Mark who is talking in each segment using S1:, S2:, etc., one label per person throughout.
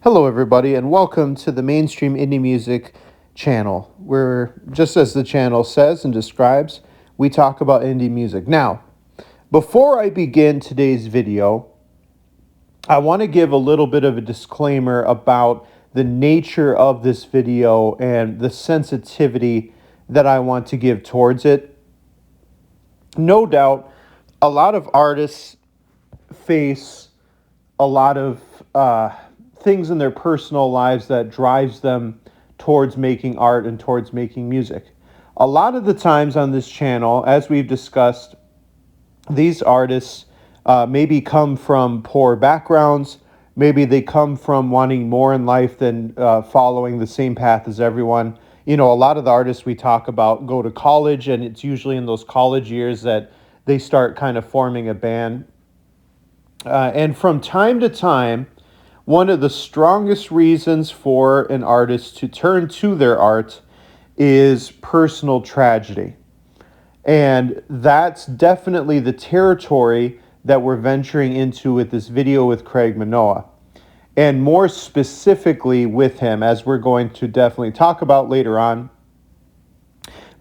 S1: Hello, everybody, and welcome to the Mainstream Indie Music channel, where, just as the channel says and describes, we talk about indie music. Now, before I begin today's video, I want to give a little bit of a disclaimer about the nature of this video and the sensitivity that I want to give towards it. No doubt, a lot of artists face a lot of things in their personal lives that drives them towards making art and towards making music. A lot of the times on this channel, as we've discussed, these artists maybe come from poor backgrounds. Maybe they come from wanting more in life than following the same path as everyone. You know, a lot of the artists we talk about go to college, and it's usually in those college years that they start kind of forming a band. And from time to time, one of the strongest reasons for an artist to turn to their art is personal tragedy. And that's definitely the territory that we're venturing into with this video with Craig Minowa. And more specifically with him, as we're going to definitely talk about later on.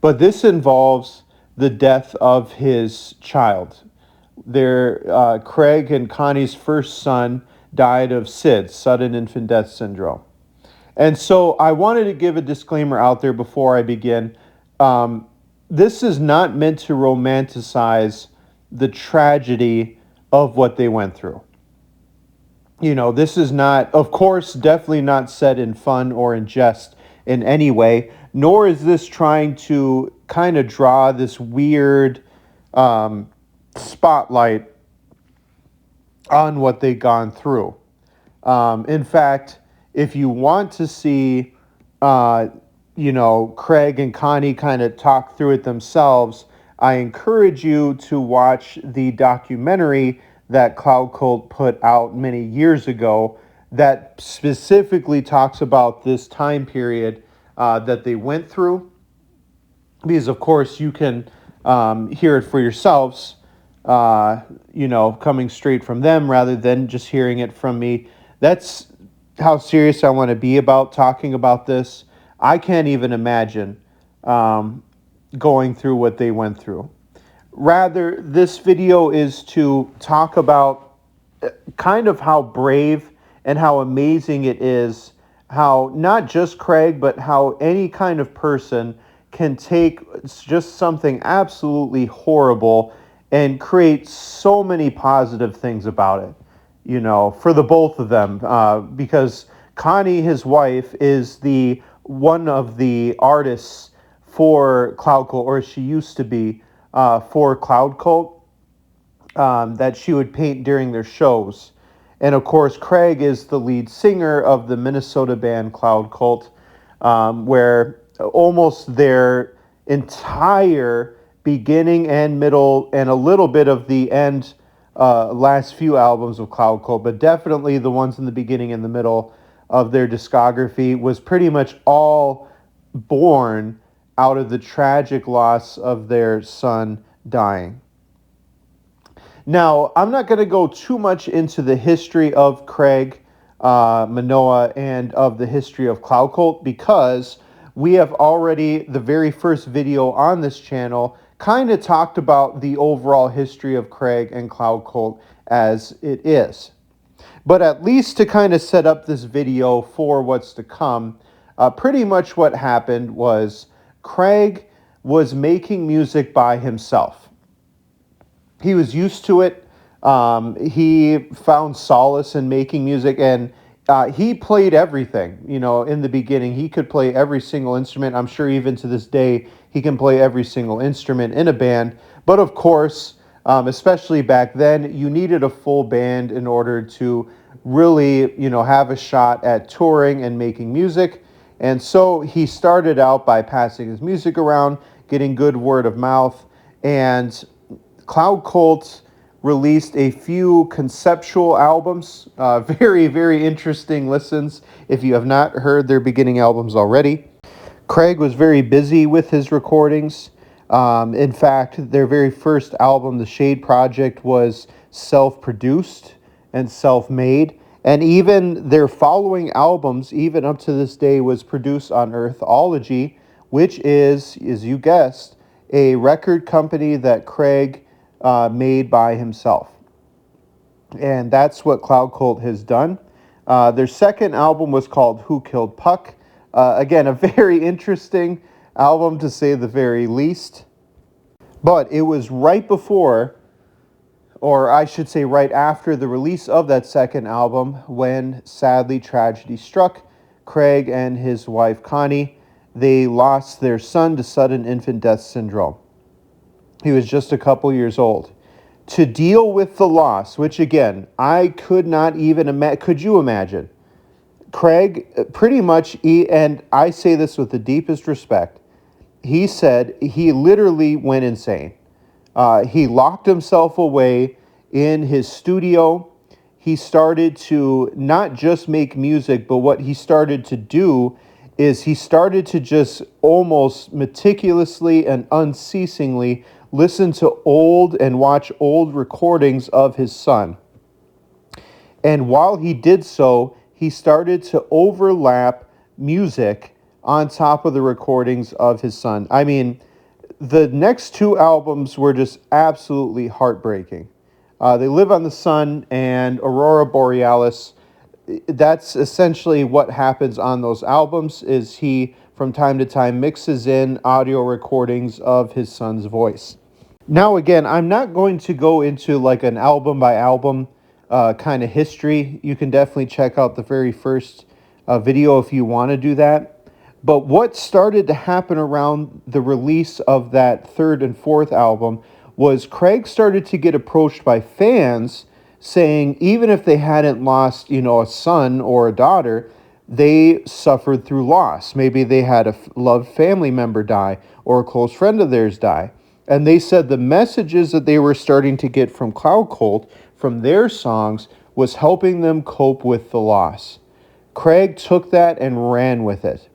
S1: But this involves the death of his child. Craig and Connie's first son died of SIDS, sudden infant death syndrome. And so I wanted to give a disclaimer out there before I begin. This is not meant to romanticize the tragedy of what they went through. You know, this is not, of course, definitely not said in fun or in jest in any way, nor is this trying to kind of draw this weird spotlight on what they've gone through. In fact, if you want to see, Craig and Connie kind of talk through it themselves, I encourage you to watch the documentary that Cloud Cult put out many years ago that specifically talks about this time period that they went through. Because, of course, you can hear it for yourselves. Coming straight from them rather than just hearing it from me. That's how serious I want to be about talking about this. I can't even imagine going through what they went through. Rather, this video is to talk about kind of how brave and how amazing it is, how not just Craig, but how any kind of person can take just something absolutely horrible and create so many positive things about it, for the both of them. Because Connie, his wife, is one of the artists for Cloud Cult, or she used to be for Cloud Cult, that she would paint during their shows. And of course, Craig is the lead singer of the Minnesota band Cloud Cult, where almost their entire beginning and middle and a little bit of the end, last few albums of Cloud Cult, but definitely the ones in the beginning and the middle of their discography was pretty much all born out of the tragic loss of their son dying. Now, I'm not going to go too much into the history of Craig Minowa and of the history of Cloud Cult, because we have already, the very first video on this channel, kind of talked about the overall history of Craig and Cloud Cult as it is. But at least to kind of set up this video for what's to come, pretty much what happened was Craig was making music by himself. He was used to it. He found solace in making music, and he played everything. In the beginning, he could play every single instrument. I'm sure even to this day, he can play every single instrument in a band. But of course, especially back then, you needed a full band in order to really, have a shot at touring and making music. And so he started out by passing his music around, getting good word of mouth, and Cloud Cult released a few conceptual albums, very, very interesting listens if you have not heard their beginning albums already. Craig was very busy with his recordings. In fact, their very first album, The Shade Project, was self-produced and self-made. And even their following albums, even up to this day, was produced on Earthology, which is, as you guessed, a record company that Craig made by himself. And that's what Cloud Cult has done. Their second album was called Who Killed Puck? Again, a very interesting album to say the very least. But it was right before, or I should say right after the release of that second album, when sadly tragedy struck Craig and his wife Connie. They lost their son to sudden infant death syndrome. He was just a couple years old. To deal with the loss, which again, I could not even imagine. Could you imagine? Craig pretty much, and I say this with the deepest respect, he said he literally went insane. He locked himself away in his studio. He started to not just make music, but what he started to do is he started to just almost meticulously and unceasingly listen to old and watch old recordings of his son. And while he did so, he started to overlap music on top of the recordings of his son. I mean, the next two albums were just absolutely heartbreaking. They Live on the Sun and Aurora Borealis. That's essentially what happens on those albums, is he, from time to time, mixes in audio recordings of his son's voice. Now, again, I'm not going to go into like an album by album kind of history. You can definitely check out the very first video if you want to do that. But what started to happen around the release of that third and fourth album was Craig started to get approached by fans saying even if they hadn't lost, a son or a daughter, they suffered through loss. Maybe they had a loved family member die or a close friend of theirs die. And they said the messages that they were starting to get from Cloud Cult, from their songs, was helping them cope with the loss. Craig took that and ran with it.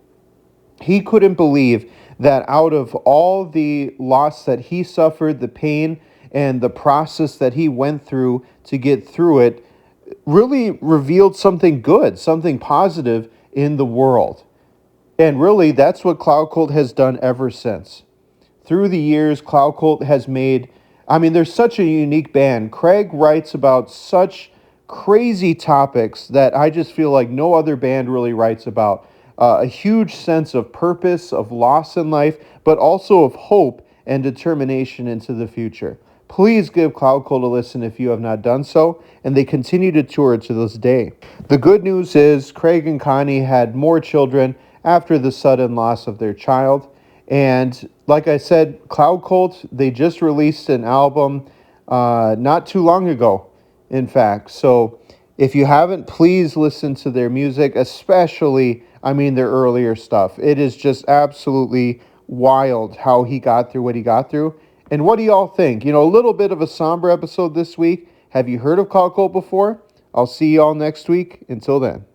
S1: He couldn't believe that out of all the loss that he suffered, the pain and the process that he went through to get through it, really revealed something good, something positive in the world. And really, that's what Cloud Cult has done ever since. Through the years, Cloud Cult has made, they're such a unique band. Craig writes about such crazy topics that I just feel like no other band really writes about. A huge sense of purpose, of loss in life, but also of hope and determination into the future. Please give Cloud Cult a listen if you have not done so, and they continue to tour to this day. The good news is Craig and Connie had more children after the sudden loss of their child. And like I said, Cloud Cult, they just released an album not too long ago, in fact. So if you haven't, please listen to their music, especially, their earlier stuff. It is just absolutely wild how he got through what he got through. And what do y'all think? A little bit of a somber episode this week. Have you heard of Cloud Cult before? I'll see y'all next week. Until then.